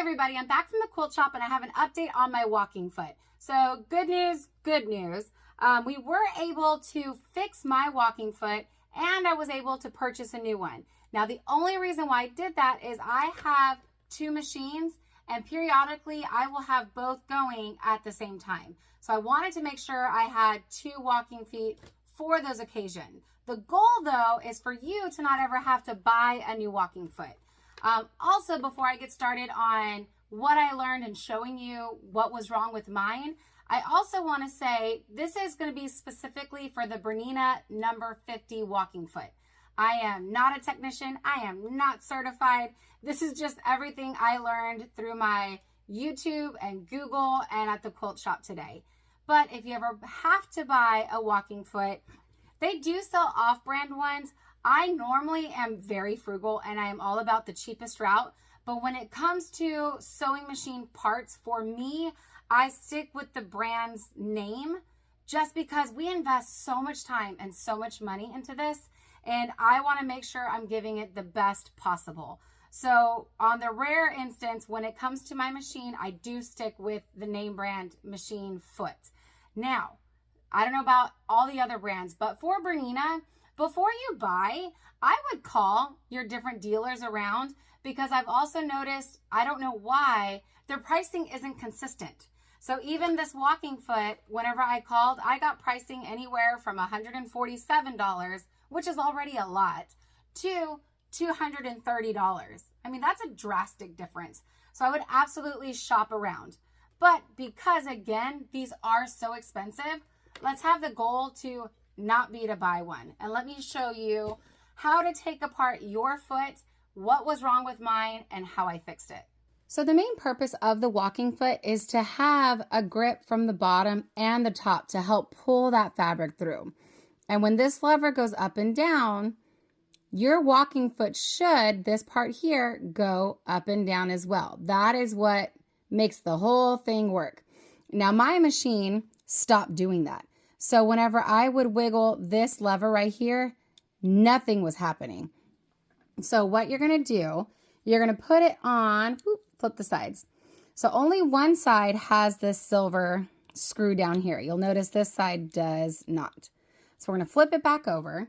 everybody, I'm back from the quilt shop and I have an update on my walking foot. So good news, good news. We were able to fix my walking foot and I was able to purchase a new one. Now the only reason why I did that is I have two machines and periodically I will have both going at the same time. So I wanted to make sure I had two walking feet for those occasions. The goal though is for you to not ever have to buy a new walking foot. Also, before I get started on what I learned and showing you what was wrong with mine, I also want to say this is going to be specifically for the Bernina number 50 walking foot. I am not a technician. I am not certified. This is just everything I learned through my YouTube and Google and at the quilt shop today. But if you ever have to buy a walking foot, they do sell off-brand ones. I normally am very frugal and I am all about the cheapest route. But when it comes to sewing machine parts, for me, I stick with the brand's name just because we invest so much time and so much money into this. And I want to make sure I'm giving it the best possible. So on the rare instance, when it comes to my machine, I do stick with the name brand machine foot. Now, I don't know about all the other brands, but for Bernina, before you buy, I would call your different dealers around because I've also noticed, I don't know why, their pricing isn't consistent. So even this walking foot, whenever I called, I got pricing anywhere from $147, which is already a lot, to $230. I mean, that's a drastic difference. So I would absolutely shop around. But because, again, these are so expensive, let's have the goal to not be to buy one. And let me show you how to take apart your foot, what was wrong with mine, and how I fixed it. So the main purpose of the walking foot is to have a grip from the bottom and the top to help pull that fabric through. And when this lever goes up and down, your walking foot should, this part here, go up and down as well. That is what makes the whole thing work. Now my machine stopped doing that. So whenever I would wiggle this lever right here, nothing was happening. So what you're going to do, you're going to put it on, flip the sides. So only one side has this silver screw down here. You'll notice this side does not. So we're going to flip it back over.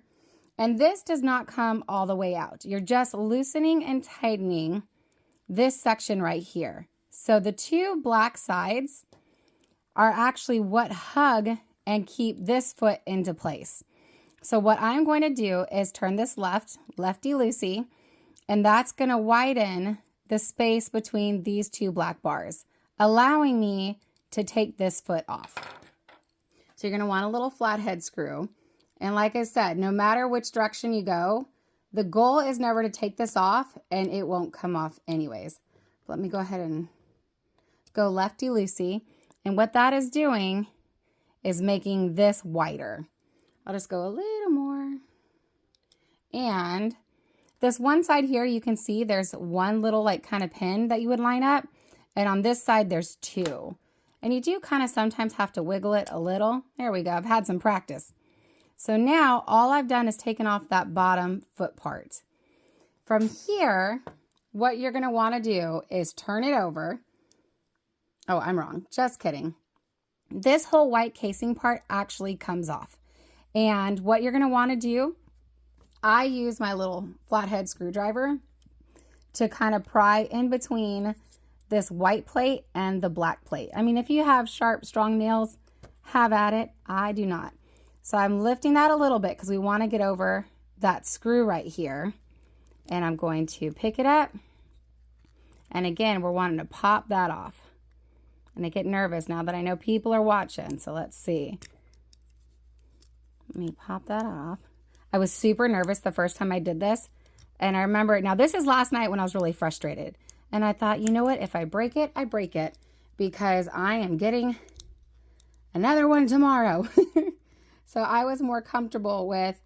And this does not come all the way out. You're just loosening and tightening this section right here. So the two black sides are actually what hug and keep this foot into place. So what I'm going to do is turn this lefty-loosey, and that's going to widen the space between these two black bars, allowing me to take this foot off. So you're going to want a little flathead screw. And like I said, no matter which direction you go, the goal is never to take this off and it won't come off anyways. Let me go ahead and go lefty-loosey. And what that is doing is making this wider. I'll just go a little more. And this one side here, you can see there's one little like kind of pin that you would line up. And on this side, there's two. And you do kind of sometimes have to wiggle it a little. There we go. I've had some practice. So now all I've done is taken off that bottom foot part. From here, what you're going to want to do is turn it over. Oh, I'm wrong. Just kidding. This whole white casing part actually comes off. And what you're going to want to do, I use my little flathead screwdriver to kind of pry in between this white plate and the black plate. I mean, if you have sharp, strong nails, have at it. I do not. So I'm lifting that a little bit because we want to get over that screw right here. And I'm going to pick it up. And again, we're wanting to pop that off. And I get nervous now that I know people are watching. So let's see. Let me pop that off. I was super nervous the first time I did this. And I remember, now this is last night when I was really frustrated. And I thought, you know what? If I break it, I break it. Because I am getting another one tomorrow. So I was more comfortable with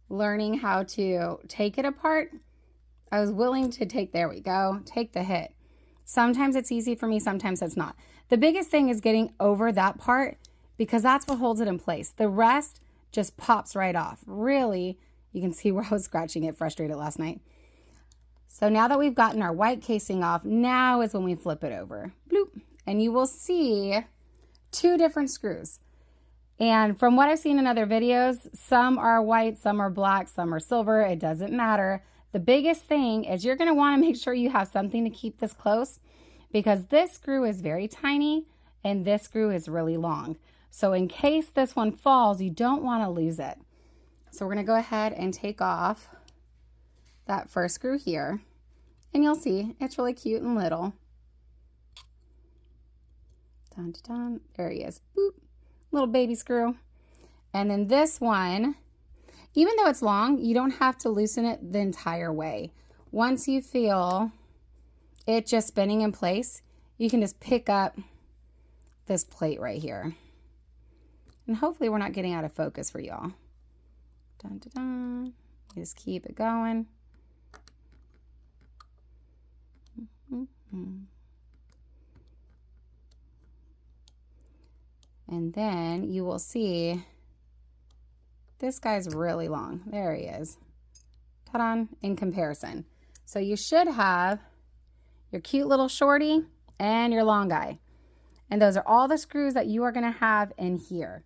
learning how to take it apart. I was willing to take, there we go, take the hit. Sometimes it's easy for me, sometimes it's not. The biggest thing is getting over that part because that's what holds it in place. The rest just pops right off. Really, you can see where I was scratching it frustrated last night. So now that we've gotten our white casing off, now is when we flip it over. Bloop. And you will see 2 different screws. And from what I've seen in other videos, some are white, some are black, some are silver. It doesn't matter. The biggest thing is you're going to want to make sure you have something to keep this close, because this screw is very tiny and this screw is really long. So in case this one falls, you don't want to lose it. So we're going to go ahead and take off that first screw here. And you'll see it's really cute and little. Dun, dun, dun. There he is. Boop. Little baby screw. And then this one, even though it's long, you don't have to loosen it the entire way. Once you feel it just spinning in place, you can just pick up this plate right here. And hopefully we're not getting out of focus for y'all. Dun, dun, dun. You just keep it going. And then you will see this guy's really long. There he is. Ta-da, in comparison. So you should have your cute little shorty and your long guy. And those are all the screws that you are going to have in here.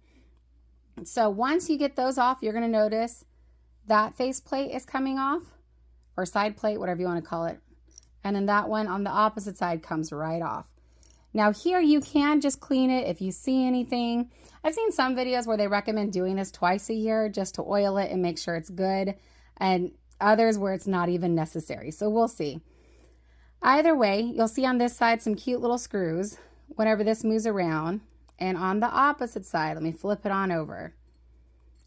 So once you get those off, you're going to notice that face plate is coming off, or side plate, whatever you want to call it. And then that one on the opposite side comes right off. Now here you can just clean it if you see anything. I've seen some videos where they recommend doing this twice a year just to oil it and make sure it's good, and others where it's not even necessary. So we'll see. Either way, you'll see on this side some cute little screws whenever this moves around. And on the opposite side, let me flip it on over,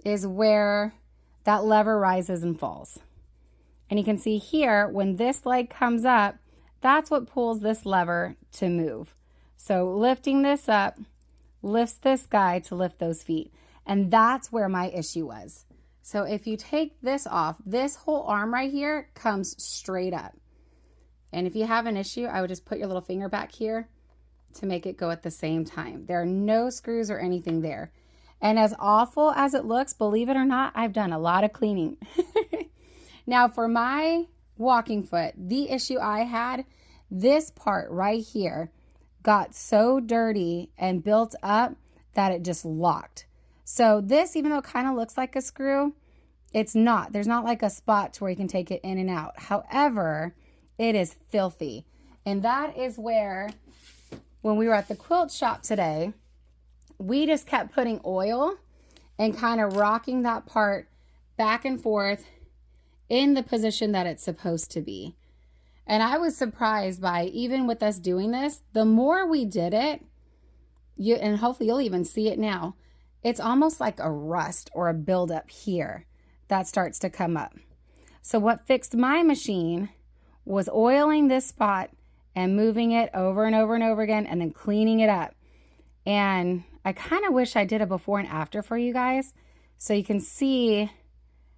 is where that lever rises and falls. And you can see here, when this leg comes up, that's what pulls this lever to move. So lifting this up lifts this guy to lift those feet. And that's where my issue was. So if you take this off, this whole arm right here comes straight up. And if you have an issue, I would just put your little finger back here to make it go at the same time. There are no screws or anything there. And as awful as it looks, believe it or not, I've done a lot of cleaning. Now for my walking foot, the issue I had, this part right here got so dirty and built up that it just locked. So this, even though it kind of looks like a screw, it's not. There's not like a spot to where you can take it in and out. However, it is filthy. And that is where, when we were at the quilt shop today, we just kept putting oil and kind of rocking that part back and forth in the position that it's supposed to be. And I was surprised by, even with us doing this, the more we did it, and hopefully you'll even see it now, it's almost like a rust or a buildup here that starts to come up. So what fixed my machine was oiling this spot and moving it over and over and over again, and then cleaning it up. And I kind of wish I did a before and after for you guys, so you can see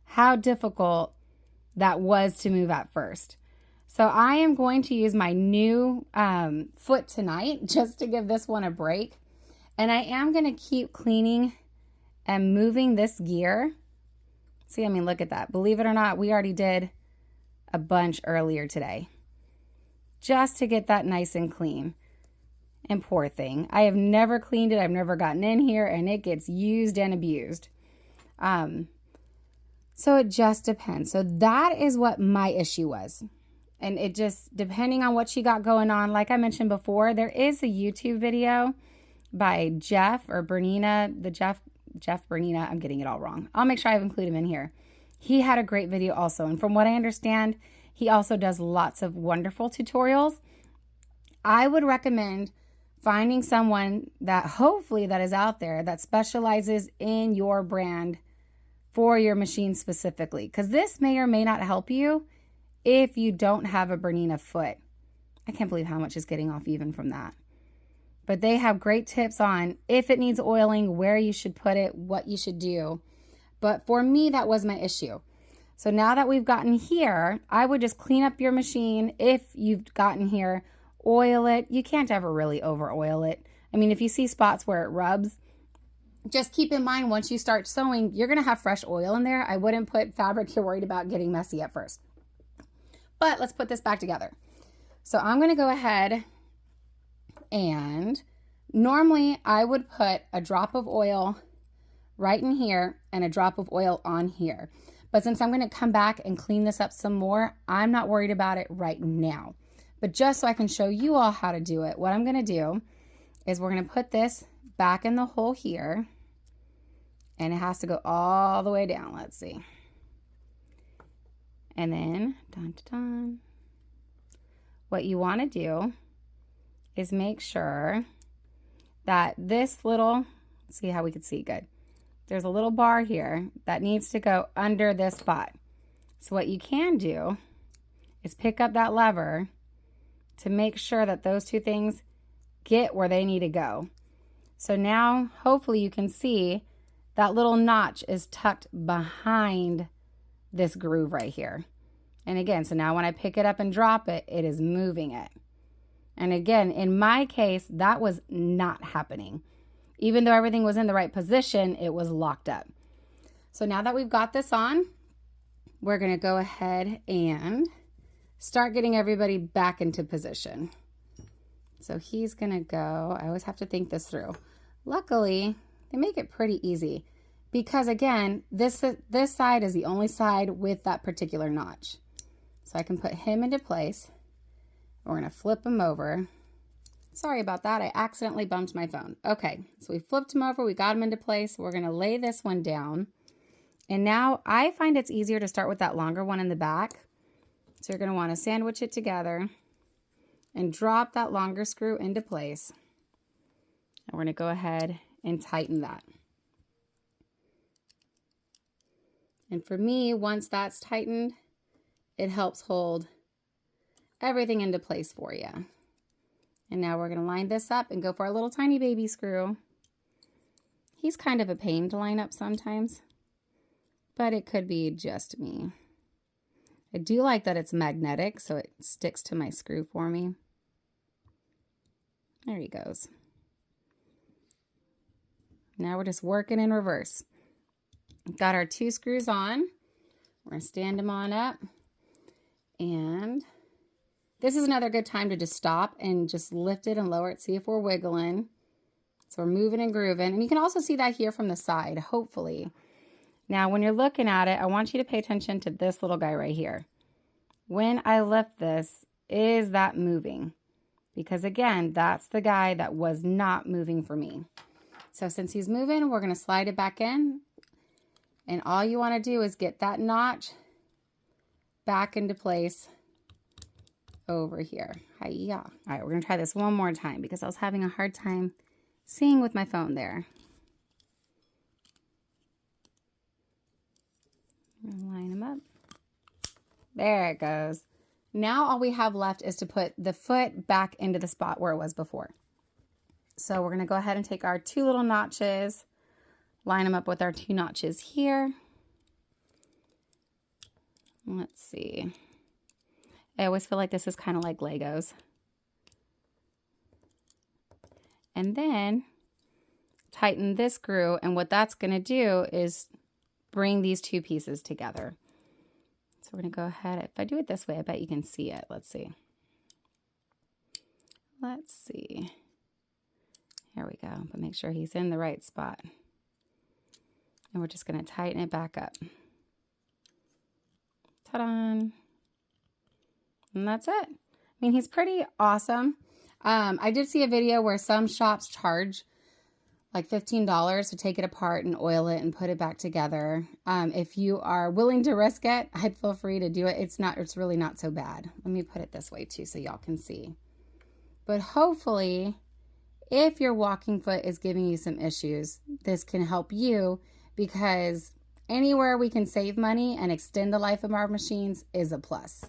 how difficult that was to move at first. So I am going to use my new foot tonight just to give this one a break. And I am going to keep cleaning and moving this gear. See, I mean, look at that. Believe it or not, we already did a bunch earlier today just to get that nice and clean. And poor thing, I have never cleaned it. I've never gotten in here, and it gets used and abused. So it just depends. So that is what my issue was. And it just, depending on what you got going on, like I mentioned before, there is a YouTube video by Jeff or Bernina, Jeff Bernina. I'm getting it all wrong. I'll make sure I include him in here. He had a great video also. And from what I understand, he also does lots of wonderful tutorials. I would recommend finding someone that hopefully that is out there that specializes in your brand for your machine specifically, because this may or may not help you if you don't have a Bernina foot. I can't believe how much is getting off even from that. But they have great tips on if it needs oiling, where you should put it, what you should do. But for me, that was my issue. So now that we've gotten here, I would just clean up your machine. If you've gotten here, oil it. You can't ever really over oil it. I mean, if you see spots where it rubs, just keep in mind, once you start sewing, you're going to have fresh oil in there. I wouldn't put fabric you're worried about getting messy at first. But let's put this back together. So I'm going to go ahead and normally I would put a drop of oil right in here and a drop of oil on here. But since I'm going to come back and clean this up some more, I'm not worried about it right now. But just so I can show you all how to do it, what I'm going to do is we're going to put this back in the hole here. And it has to go all the way down. Let's see. And then, dun, dun, dun. What you want to do is make sure that this little, let's see how we can see good. There's a little bar here that needs to go under this spot. So what you can do is pick up that lever to make sure that those two things get where they need to go. So now, hopefully you can see that little notch is tucked behind this groove right here. And again, so now when I pick it up and drop it, it is moving it. And again, in my case, that was not happening. Even though everything was in the right position, it was locked up. So now that we've got this on, we're going to go ahead and start getting everybody back into position. So he's going to go, I always have to think this through. Luckily, they make it pretty easy because again, this side is the only side with that particular notch. So I can put him into place. We're going to flip him over. Sorry about that. I accidentally bumped my phone. Okay, so we flipped him over. We got him into place. We're going to lay this one down. And now I find it's easier to start with that longer one in the back. So you're going to want to sandwich it together and drop that longer screw into place. And we're going to go ahead and tighten that. And for me, once that's tightened, it helps hold everything into place for you. And now we're going to line this up and go for our little tiny baby screw. He's kind of a pain to line up sometimes, but it could be just me. I do like that it's magnetic, so it sticks to my screw for me. There he goes. Now we're just working in reverse. Got our two screws on. We're going to stand them on up. And this is another good time to just stop and just lift it and lower it. See if we're wiggling. So we're moving and grooving. And you can also see that here from the side, hopefully. Now, when you're looking at it, I want you to pay attention to this little guy right here. When I lift this, is that moving? Because again, that's the guy that was not moving for me. So since he's moving, we're going to slide it back in. And all you want to do is get that notch back into place over here. Hi-ya. All right, we're going to try this one more time because I was having a hard time seeing with my phone there. Line them up. There it goes. Now all we have left is to put the foot back into the spot where it was before. So we're going to go ahead and take our two little notches, line them up with our two notches here. Let's see. I always feel like this is kind of like Legos. And then tighten this screw, and what that's going to do is bring these two pieces together. So we're going to go ahead. If I do it this way, I bet you can see it. Let's see. Let's see. Here we go. But make sure he's in the right spot. And we're just going to tighten it back up. Ta-da! And that's it. I mean, he's pretty awesome. I did see a video where some shops charge like $15 to take it apart and oil it and put it back together. If you are willing to risk it, I'd feel free to do it. It's really not so bad. Let me put it this way too so y'all can see. But hopefully, if your walking foot is giving you some issues, this can help you, because anywhere we can save money and extend the life of our machines is a plus.